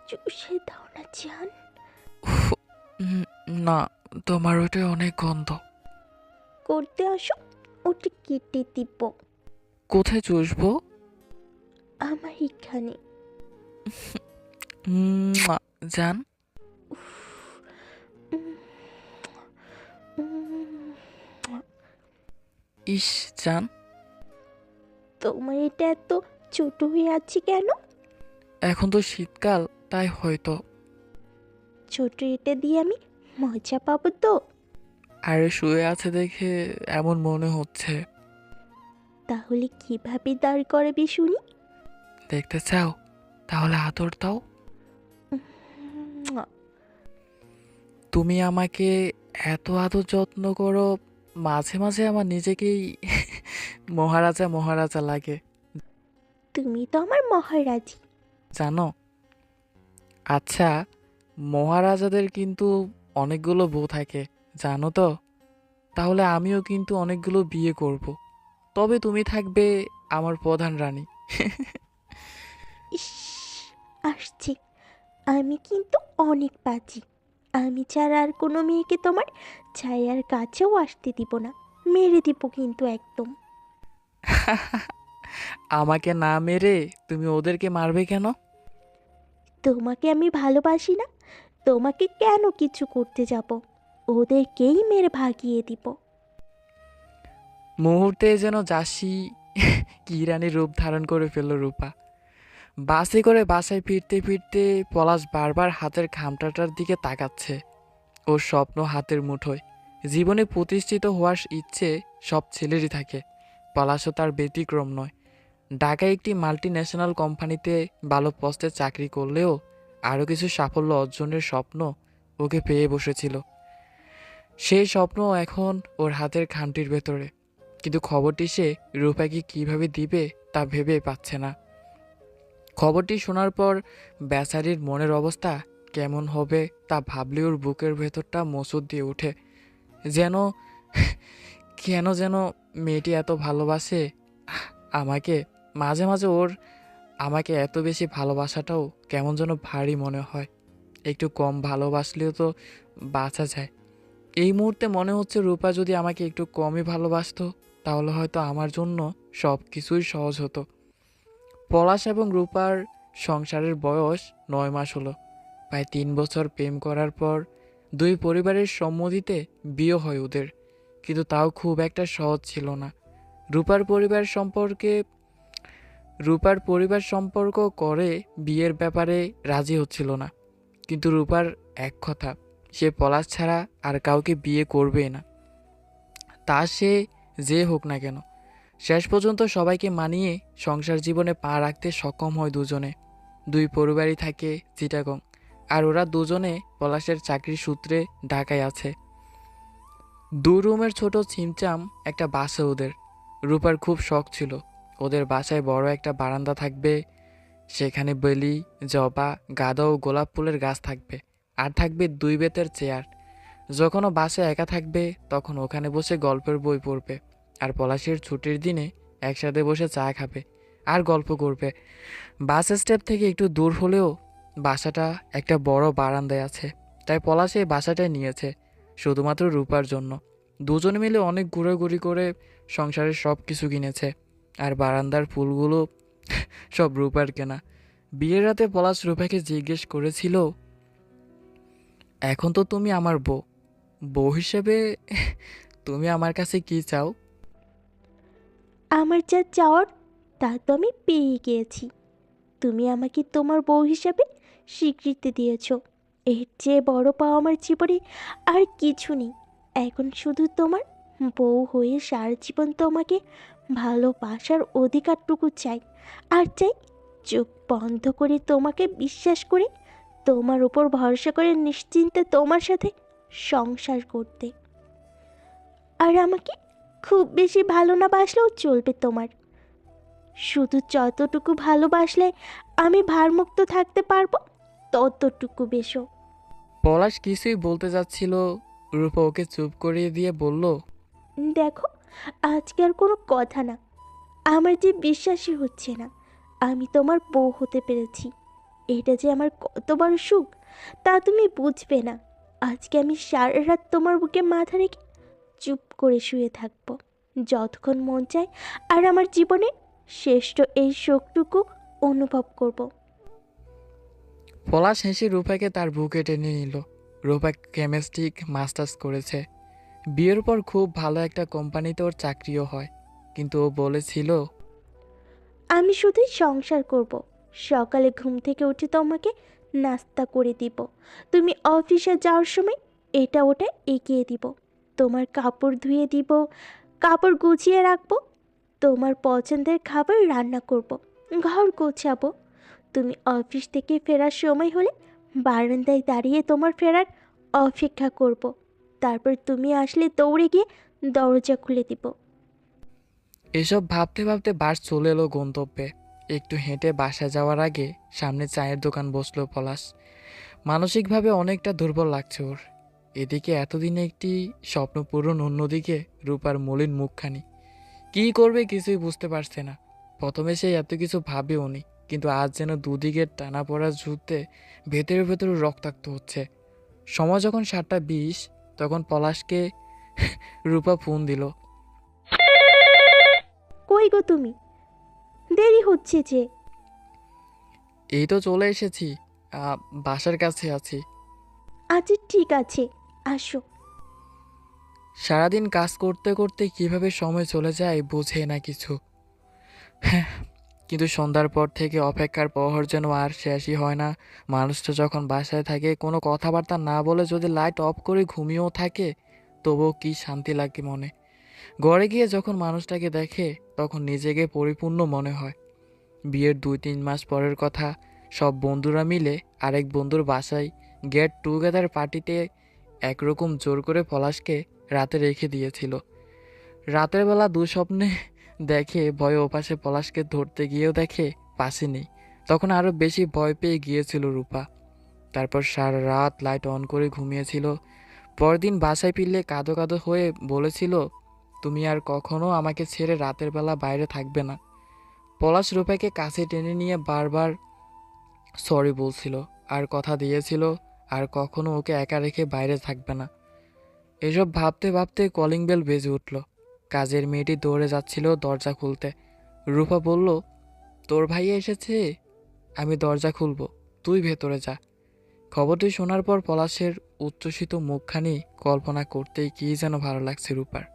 চুষে দাও না জান। উফ, উম, না, তোমার ওটা অনেক গন্ধ। করতে আসো, ওটা কেটে দিব। কোথায় চুষবো? আমার এখানে। মুয়া, জান। উম, উম, ইস, জান। তোমার এটা এত ছোট হয়ে আছে কেন? এখন তো শীতকাল, তাই হয়তো। ছোট এটা দিয়ে আমি মজা পাবো তো? আরে শুয়ে আছে দেখে এমন মনে হচ্ছে। তাহলে কিভাবে দাঁড় করাবি শুনি? দেখতে চাও? তাহলে আদর দাও। উম, তুমি আমাকে এত আদর যত্ন করো, মাঝে মাঝে আমার নিজেকেই মহারাজা মহারাজা লাগে, তুমি তো আমার মহারাজি। জানো? আচ্ছা, মহারাজাদের কিন্তু অনেকগুলো বউ থাকে, জানো তো? তাহলে আমিও কিন্তু অনেকগুলো বিয়ে করব। তবে তুমি থাকবে আমার প্রধান রানী। ইস, আসছে। আমি কিন্তু অনেক বাজি। আমি ছাড়া আর কোনো মেয়েকে তোমার ছায়ার কাছেও আসতে দিব না। মেরে দিব কিন্তু একদম। আমাকে না মেরে তুমি ওদেরকে মারবে কেন? তোমাকে আমি ভালোবাসি না? তোমাকে কেন কিছু করতে যাব? ওদেরকেই মেরে ভাগিয়ে দিব। মুহূর্তে যেন যাসি কি রানীর রূপ ধারণ করে ফেলল রূপা। বাসে করে বাসায় ফিরতে ফিরতে পলাশ বারবার হাতের খামটাটার দিকে তাকাচ্ছে। ওর স্বপ্ন হাতের মুঠোয়। জীবনে প্রতিষ্ঠিত হওয়ার ইচ্ছে সব ছেলেরই থাকে। পলাশও তার ব্যতিক্রম নয়। ঢাকায় একটি মাল্টি ন্যাশনাল কোম্পানিতে ভালো পোস্টে চাকরি করলেও আরও কিছু সাফল্য অর্জনের স্বপ্ন ওকে পেয়ে বসেছিল। সেই স্বপ্ন এখন ওর হাতের খামটির ভেতরে। কিন্তু খবরটি সে রূপাকে কিভাবে দিবে তা ভেবে পাচ্ছে না। খবরটি শোনার পর বেচারির মনের অবস্থা কেমন হবে তা ভাবলে ওর বুকের ভেতরটা মোচড় দিয়ে ওঠে। যেন কেন যেন মেয়েটি এত ভালোবাসে আমাকে। মাঝে মাঝে ওর আমাকে এত বেশি ভালোবাসাটাও কেমন যেন ভারী মনে হয়। একটু কম ভালোবাসলেও তো বাঁচা যায়। এই মুহূর্তে মনে হচ্ছে রূপা যদি আমাকে একটু কমই ভালোবাসতো তাহলে হয়তো আমার জন্য সব কিছুই সহজ হতো। পলাশ এবং রূপার সংসারের বয়স ৯ মাস হলো। প্রায় ৩ বছর প্রেম করার পর দুই পরিবারের সম্মতিতে বিয়ে হয় ওদের। কিন্তু তাও খুব একটা সহজ ছিল না। রূপার পরিবার সম্পর্কে রূপার পরিবার সম্পর্ক করে বিয়ের ব্যাপারে রাজি হচ্ছিল না। কিন্তু রূপার এক কথা, সে পলাশ ছাড়া আর কাউকে বিয়ে করবে না, তা সে যে হোক না কেন। শেষ পর্যন্ত সবাইকে মানিয়ে সংসার জীবনে পা রাখতে সক্ষম হয় দুজনে। দুই পরিবারই থাকে চিটাগং, আর ওরা দুজনে পলাশের চাকরির সূত্রে ঢাকায় আছে। দু রুমের ছোট ছিমচাম একটা বাসা ওদের। রূপার খুব শখ ছিল ওদের বাসায় বড় একটা বারান্দা থাকবে, সেখানে বেলি, জবা, গাঁদা ও গোলাপ ফুলের গাছ থাকবে, আর থাকবে দুই বেতের চেয়ার। যখনও বাসায় একা থাকবে তখন ওখানে বসে গল্পের বই পড়বে, আর পলাশের ছুটির দিনে একসাথে বসে চা খাবে আর গল্প করবে। বাস স্ট্যান্ড থেকে একটু দূর হলেও বাসাটা একটা বড় বারান্দায় আছে, তাই পলাশ এই বাসাটাই নিয়েছে শুধুমাত্র রূপার জন্য। দুজনে মিলে অনেক ঘোরাঘুরি করে সংসারের সব কিছু কিনেছে, আর বারান্দার ফুলগুলো সব রূপার কেনা। বিয়ের রাতে পলাশ রূপাকে জিজ্ঞেস করেছিল, এখন তো তুমি আমার বউ, বউ হিসেবে তুমি আমার কাছে কি চাও? আমার যা চাওয়ার তা তো আমি পেয়ে গিয়েছি। তুমি আমাকে তোমার বউ হিসাবে স্বীকৃতি দিয়েছো। এর চেয়ে বড় পাওয়া আমার জীবনে আর কিছু নেই। এখন শুধু তোমার বউ হয়ে সারা জীবন তোমাকে ভালোবাসার অধিকারটুকু চাই। আর চাই চোখ বন্ধ করে তোমাকে বিশ্বাস করে, তোমার উপর ভরসা করে নিশ্চিন্তে তোমার সাথে সংসার করতে। আর আমাকে খুব বেশি ভালো না বাসলেও চলবে তোমার। শুধু যতটুকু ভালোবাসলে আমি ভারমুক্ত থাকতে পারবো, ততটুকু বেশো। পলাশ কিছুই বলতে যাচ্ছিল, রূপা ওকে চুপ করিয়ে দিয়ে বলল, দেখো, আজকে আর কোনো কথা না। আমার যে বিশ্বাসই হচ্ছে না আমি তোমার বউ হতে পেরেছি। এটা যে আমার কত বড় সুখ তা তুমি বুঝবে না। আজকে আমি সারা রাত তোমার বুকে মাথা রেখে চুপ করে শুয়ে থাকবো, যতক্ষণ মন চায়, আর আমার জীবনে শ্রেষ্ঠ এই শোকটুকু অনুভব করব। পলাশ হেসে রূপাকে তার বুকে টেনে নিল। রূপা কেমিস্ট্রিক মাস্টার্স করেছে, বিয়ের পর খুব ভালো একটা কোম্পানিতে ওর চাকরিও হয়, কিন্তু ও বলেছিল আমি শুধুই সংসার করব। সকালে ঘুম থেকে উঠে তোমাকে নাস্তা করে দিব, তুমি অফিসে যাওয়ার সময় এটা ওটা এগিয়ে দিব, তোমার কাপড় ধুয়ে দিব, কাপড় গুছিয়ে রাখবো, তোমার পছন্দের খাবার রান্না করব, ঘর গোছাবো। তুমি অফিস থেকে ফেরার সময় হলে বারান্দায় দাঁড়িয়ে তোমার ফেরার অপেক্ষা করব। তারপর তুমি আসলে দৌড়ে গিয়ে দরজা খুলে দিব। এসব ভাবতে ভাবতে বাস চলে এলো গন্তব্যে। একটু হেঁটে বাসায় যাওয়ার আগে সামনে চায়ের দোকান বসলো পলাশ। মানসিকভাবে অনেকটা দুর্বল লাগছে ওর। এদিকে এতদিনে একটি স্বপ্ন পূরণ, অন্যদিকে রূপার মলিন মুখখানি। কী করবে কিছুই বুঝতে পারছে না। প্রথমে সে এত কিছু ভাবেও নি, কিন্তু আজ যেন দুদিকের টানাপোড়া যুদ্ধে ভেতরে ভেতরে রক্তাক্ত হচ্ছে। সময় যখন 7:20, তখন পলাশকে রূপা ফোন দিল। কই গো তুমি? দেরি হচ্ছে যে। এই তো চলে এসেছি, আহ, বাসার কাছে আছি। আচ্ছা ঠিক আছে, আসো। সারাদিন কাজ করতে করতে কিভাবে সময় চলে যায় বোঝে না কিছু। হ্যাঁ, কিন্তু সন্ধ্যার পর থেকে অপেক্ষার প্রহর যেন আর শেষই হয় না। মানুষটা যখন বাসায় থাকে, কোনো কথাবার্তা না বলে যদি লাইট অফ করে ঘুমিয়েও থাকে, তবুও কি শান্তি লাগে মনে। ঘরে গিয়ে যখন মানুষটাকে দেখে, তখন নিজেকে পরিপূর্ণ মনে হয়। বিয়ের 2-3 মাস পরের কথা। সব বন্ধুরা মিলে আরেক বন্ধুর বাসায় গেট টুগেদার পার্টিতে একরকম জোর করে পলাশকে রাতে রেখে দিয়েছিল। রাতের বেলা দুঃস্বপ্নে দেখে ভয়ে ওপাশে পলাশকে ধরতে গিয়েও দেখে পাশে নেই। তখন আরো বেশি ভয় পেয়ে গিয়েছিল রূপা। তারপর সারা রাত লাইট অন করে ঘুমিয়েছিল। পরদিন বাসায় ফিরলে কাঁদো কাঁদো হয়ে বলেছিল, তুমি আর কখনো আমাকে ছেড়ে রাতের বেলা বাইরে থাকবে না। পলাশ রূপাকে কাছে টেনে নিয়ে বারবার সরি বলছিল, আর কথা দিয়েছিল আর কখনো ওকে একা রেখে বাইরে থাকবে না। এসব ভাবতে ভাবতে কলিং বেল বেজে উঠল। কাজের মেয়েটি দৌড়ে যাচ্ছিল দরজা খুলতে। রূপা বলল, তোর ভাইয়া এসেছে, আমি দরজা খুলবো, তুই ভেতরে যা। খবরটি শোনার পর পলাশের উচ্ছ্বসিত মুখখানি কল্পনা করতেই কি যেন ভালো লাগছে রূপার।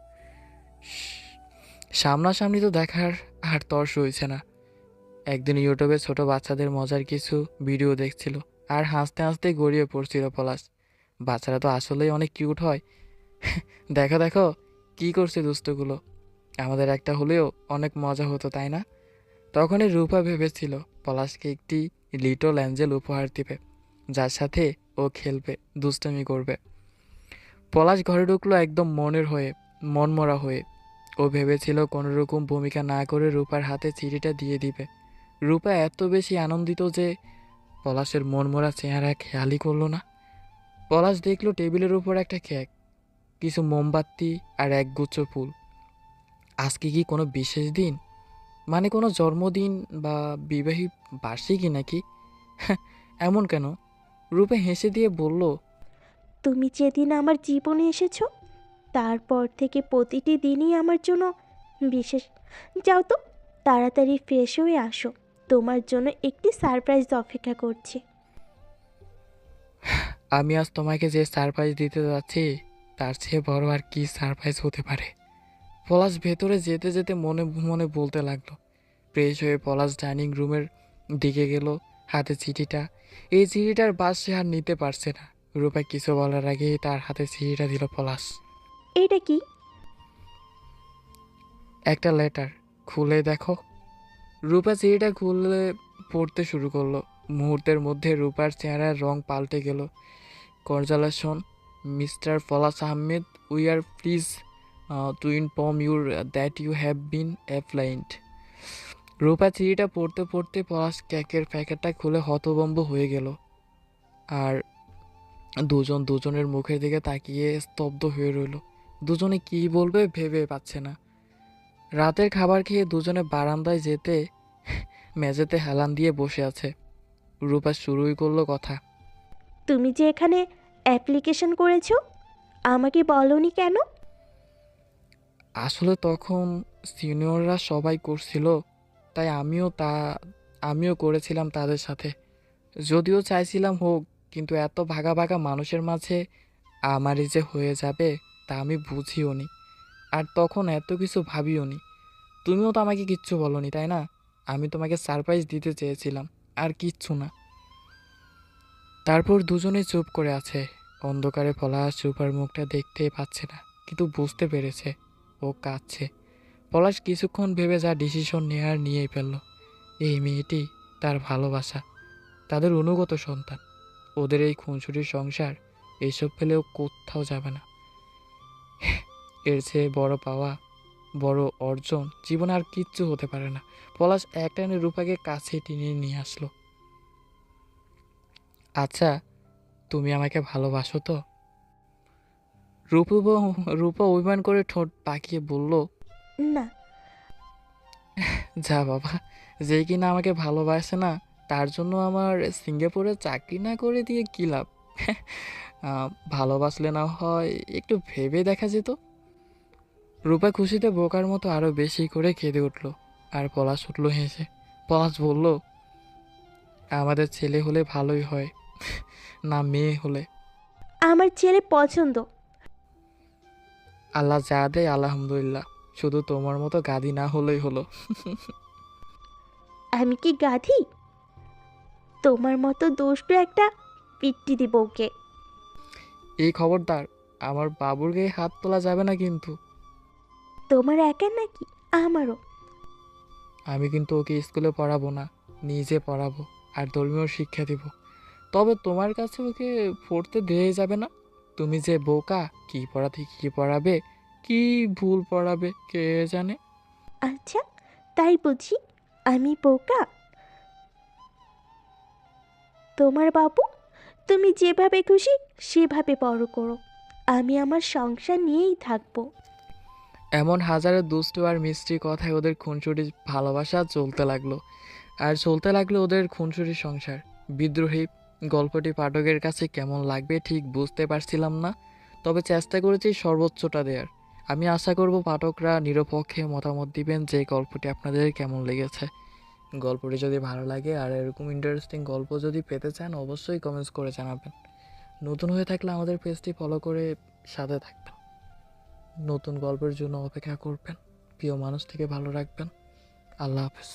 সামনাসামনি তো দেখার আর তর সইছে না। একদিন ইউটিউবে ছোট বাচ্চাদের মজার কিছু ভিডিও দেখছিল, আর হাসতে হাসতে গড়িয়ে পড়ছিল পলাশ। বাচ্চারা তো আসলেই অনেক কিউট হয়। দেখো দেখো কি করছে দুষ্টগুলো, আমাদের একটা হলেও অনেক মজা হতো, তাই না? তখনই রূপা ভেবেছিল পলাশকে একটি লিটল অ্যাঞ্জেল উপহার দিবে, যার সাথে ও খেলবে, দুষ্টামি করবে। পলাশ ঘরে ঢুকলো একদম মনমরা হয়ে। ও ভেবেছিল কোনোরকম ভূমিকা না করে রূপার হাতে চিঠিটা দিয়ে দিবে। রূপা এত বেশি আনন্দিত যে পলাশের মনমরা চেহারা খেয়ালই করলো না। পলাশ দেখলো টেবিলের উপর একটা কেক, কিছু মোমবাতি আর একগুচ্ছ ফুল। আজকে কি কোনো বিশেষ দিন? মানে কোনো জন্মদিন বা বিবাহী বার্ষিকী নাকি? এমন কেন? রূপে হেসে দিয়ে বলল, তুমি যেদিন আমার জীবনে এসেছো তারপর থেকে প্রতিটি দিনই আমার জন্য বিশেষ। যাও তো, তাড়াতাড়ি ফ্রেশ হয়ে আসো, তোমার জন্য একটি সারপ্রাইজ অপেক্ষা করছে। আমি আজ তোমাকে যে সারপ্রাইজ দিতে যাচ্ছি, তার চেয়ে বড় আর কি সারপ্রাইজ হতে পারে? পলাশ ভেতরে যেতে যেতে মনে মনে বলতে লাগলো। ফ্রেশ হয়ে পলাশ ডাইনিং রুমের দিকে গেল, হাতে চিঠিটা। এই চিঠিটার বাস সে আর নিতে পারছে না। রূপা কিছু বলার আগেই তার হাতে চিঠিটা দিল পলাশ। এটা কি? একটা লেটার, খুলে দেখো। রূপা চিঠিটা খুলে পড়তে শুরু করলো। মুহূর্তের মধ্যে রূপার চেহারার রং পাল্টে গেল। Congratulations, mister Palash Ahmed, we are please to inform your that you have been appointed. Rupa চিঠিটা পড়তে পড়তে পলাশ কেকের প্যাকেটটা খুলে হতভম্ব হয়ে গেল। আর দুজন দুজনের মুখের দিকে তাকিয়ে স্তব্ধ হয়ে রইল। দুজনে কি বলবে ভেবে পাচ্ছে না। রাতের খাবার খেয়ে দুজনে বারান্দায় যেতে মেঝেতে হেলান দিয়ে বসে আছে। রূপা শুরুই করলো কথা। তুমি যে এখানে অ্যাপ্লিকেশন করেছো আমাকে বলনি কেন? আসলে তখন সিনিয়ররা সবাই করছিল, তাই আমিও করেছিলাম তাদের সাথে। যদিও চাইছিলাম হোক, কিন্তু এত ভাগা ভাগা মানুষের মাঝে আমারই যে হয়ে যাবে তা আমি বুঝিও নি। আর তখন এত কিছু ভাবিও নি। তুমিও তো আমাকে কিচ্ছু বলনি, তাই না? আমি তোমাকে সারপ্রাইজ দিতে চেয়েছিলাম, আর কিচ্ছু না। তারপর দুজনেই চুপ করে আছে। অন্ধকারে পলাশ রূপার মুখটা দেখতেই পাচ্ছে না, কিন্তু বুঝতে পেরেছে ও কাঁদছে। পলাশ কিছুক্ষণ ভেবে যা ডিসিশন নেয়ার নিয়েই ফেলল। এই মেয়েটি তার ভালোবাসা, তাদের অনুগত সন্তান। ওদের এই খুনসুটির সংসার এইসব পেলেও কোথাও যাবে না। এর চেয়ে বড় পাওয়া, বড় অর্জন জীবনে আর কিচ্ছু হতে পারে না। পলাশ একটানে রূপাকে কাছে টেনে নিয়ে আসলো। আচ্ছা, তুমি আমাকে ভালোবাসো তো? রূপা রূপা অভিমান করে ঠোঁট পাকিয়ে বলল, না। যা বাবা, যে কিনা আমাকে ভালোবাসে না তার জন্য আমার সিঙ্গাপুরে চাকরি না করে দিয়ে কী লাভ? আহ, ভালোবাসলে না হয় একটু ভেবে দেখা যেত। রূপা খুশিতে বোকার মতো আরো বেশি করে কেঁদে উঠল। আর পলাশ উঠল হেসে। পলাশ বলল, আমাদের ছেলে হলে ভালোই হয়, না মেয়ে হলে। আমার ছেলে পছন্দ। আল্লাহ যা দেয় আলহামদুলিল্লাহ, শুধু তোমার মতো গাদি না হলেই হলো। আমি কি গাধি? তোমার মতো দুষ্টু একটা পিট্টি দিব ওকে। এই খবরদার, আমার বাবুর গায়ে হাত তোলা যাবে না কিন্তু। তোমার একা নাকি? আমারও। আমি কিন্তু ওকে স্কুলে পড়াবো না, নিজে পড়াবো আর ধর্মীয় শিক্ষা দিব। তবে তোমার কাছে ওকে পড়তে দেয়া যাবে না। তুমি যে বোকা, কি পড়াতে কি পড়াবে, কি ভুল পড়াবে কে জানে। আচ্ছা, তাই বুঝি আমি বোকা? তোমার বাবু তুমি যেভাবে খুশি সেভাবে বড় করো, আমি আমার সংসার নিয়েই থাকবো। এমন হাজারো দুষ্টু আর মিষ্টি কথায় ওদের খুনসুটি ভালোবাসা চলতে লাগলো। আর চলতে লাগলো ওদের খুনসুটির সংসার। বিদ্রোহী গল্পটি পাঠকের কাছে কেমন লাগবে ঠিক বুঝতে পারছিলাম না, তবে চেষ্টা করেছি সর্বোচ্চটা দেওয়ার। আমি আশা করব পাঠকরা নিরপেক্ষ মতামত দিবেন যে গল্পটি আপনাদের কেমন লেগেছে। গল্পটি যদি ভালো লাগে আর এরকম ইন্টারেস্টিং গল্প যদি পেতে চান অবশ্যই কমেন্টস করে জানাবেন। নতুন হয়ে থাকলে আমাদের পেজটি ফলো করে সাথে থাকবেন। নতুন গল্পের জন্য অপেক্ষা করবেন। প্রিয় মানুষ থেকে ভালো রাখবেন। আল্লাহ হাফেজ।